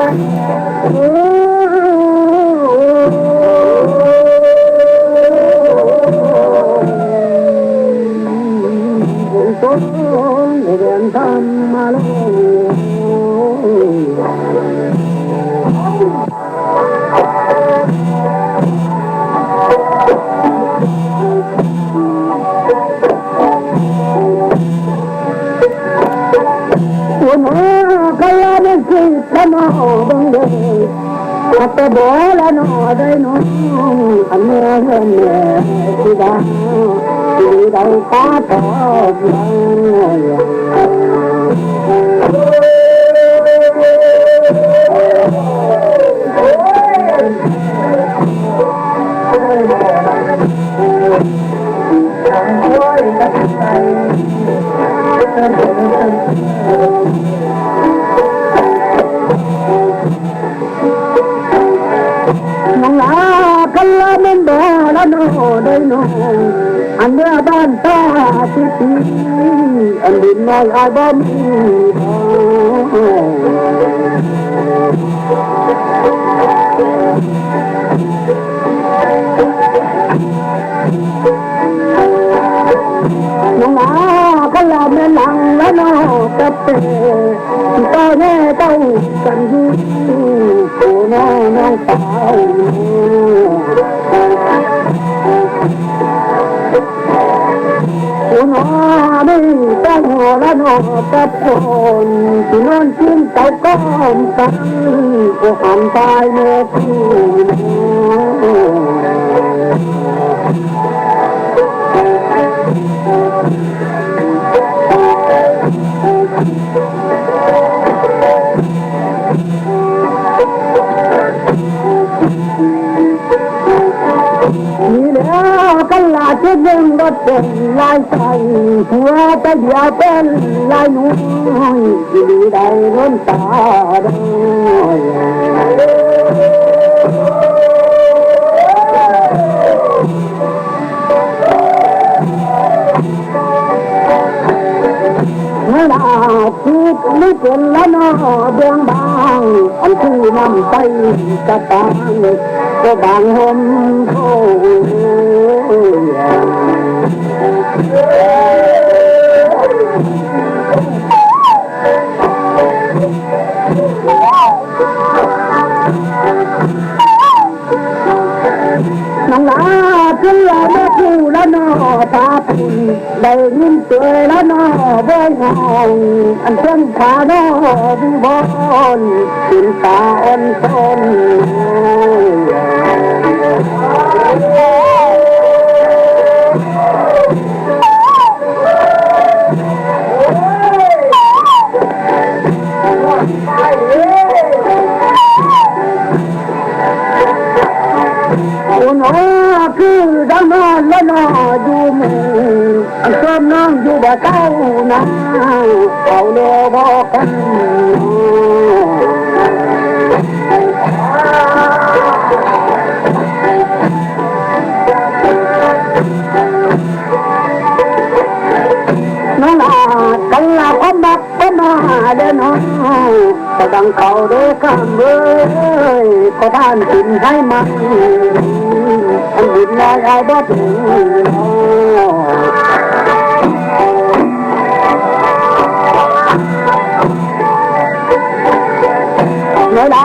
เดินทางมาแล้ววันนี้ก็ยังไม่คิดจะมาบังเอิญแต่บอกแล้วน้อได้น้องอันเมื่อเงินที่ได้ที่ได้ตาทองน้องลากันละมันบ่ละน้อได้น้องอันเมื่อบ้านตาทิพย์อันดินน้อยอาบ่มีน้องลากันละแม่หลังละน้อกับเตต่อแน่ต้องกันอยู่ผู้น้องสาวผู้น้องไม่ต้องหัวละน้อกับคนที่นอนกินเต้าก้อนตังผู้หันตายเมื่อพี่นี่แล้วกันลาจะยังรถเป็นลายใสหัวตะเดียวเป็นลายนุ่ยที่ได้ล้นตาได้คิดไม่เป็นละน้อเบื้องบางอันที่นำไปกระตังก็บางหมโผน้องลาขึ้นละแม่ผู้ละน้อตาปุ่นได้ยินเตือนละน้อบ่งองอันเพิ่งขาน้อวิบลกินตาอ่อนตนคือดังนอนและนออยู่มืออันชอบน้องอยู่บ่เต้านะเอาเลี้ยวบอกกันน้องลากันลาความบักก็มาเดินน้องก็ดังเขาเด้อข้ามเว้ยก็ท่านกินให้มันอันดินน้อยเอาบ่ถึงเวลา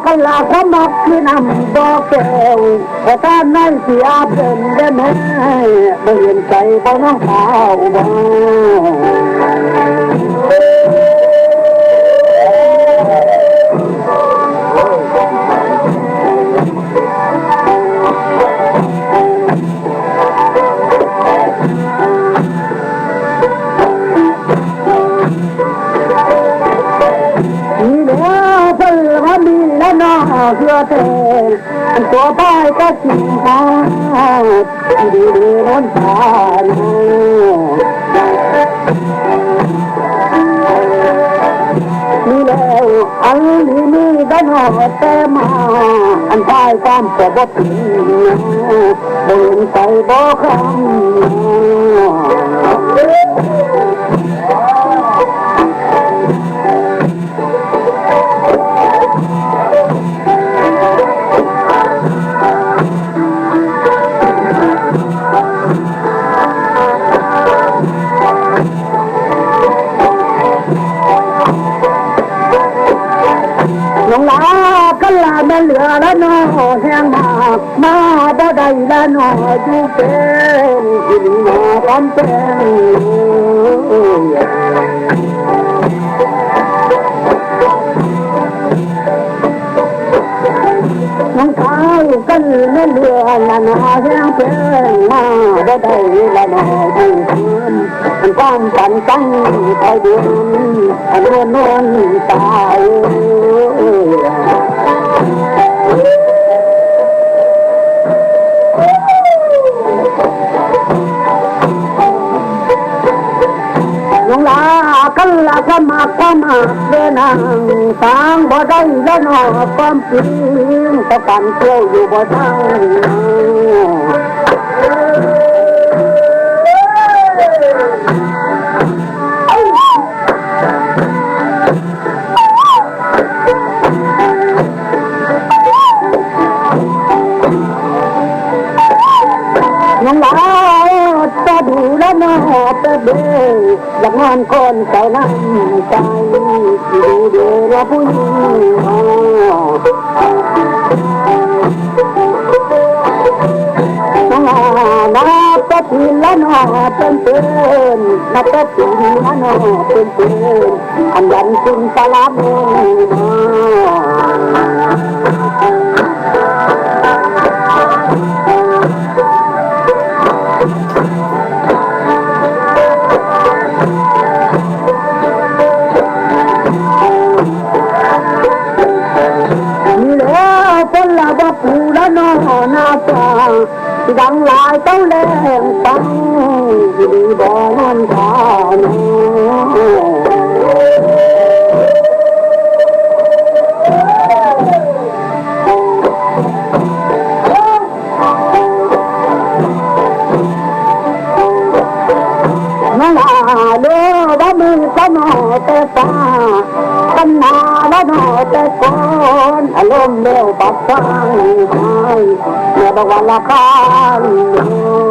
กันลาความมักคือนำบ่แก้วแต่ท่านนั่นเสียเป็นได้ไหมบ่เห็นใจบ่น้องสาวบ่เพื่อเธอตัวไปก็จริงพอดีน้นตานี่แล้วอันนี้มีได้หนอแต่มาอันตายความจะบ่ถึงเดินไปบ่คำ ละนอแห้งมากมาบ่ได้ละนออยู่เป็นกินนอคำเป็นน้องข้าวกันไม่เลือละนอแห้งเป็นมาบ่ได้ละนออยู่เป็นอันความฝันตั้งคอยดูอันนวลตายน้องลากันละก็มาก็มาเดินทางสร้างบ่ได้แล้วนอความจริงต้องการเที่ยวอยู่บ่ทางน้องลาจะดูแลน้องไปเด้ออยากงอนคนใจน้ำใจดูเด้อผู้หญิงน้องลานับก็ปีละน้องเป็นนับก็ปีละน้องเป็นอันยันคุณตาลาโมปูละนอนาตาดังลายเต้าแรงตังดีบ่นอนทานน้องอาโลว่ามือก็นอแต่ตากันนาละนอแต่ก่อนอารมณ์เร็วปับฟังเมื่อบอกว่าละคร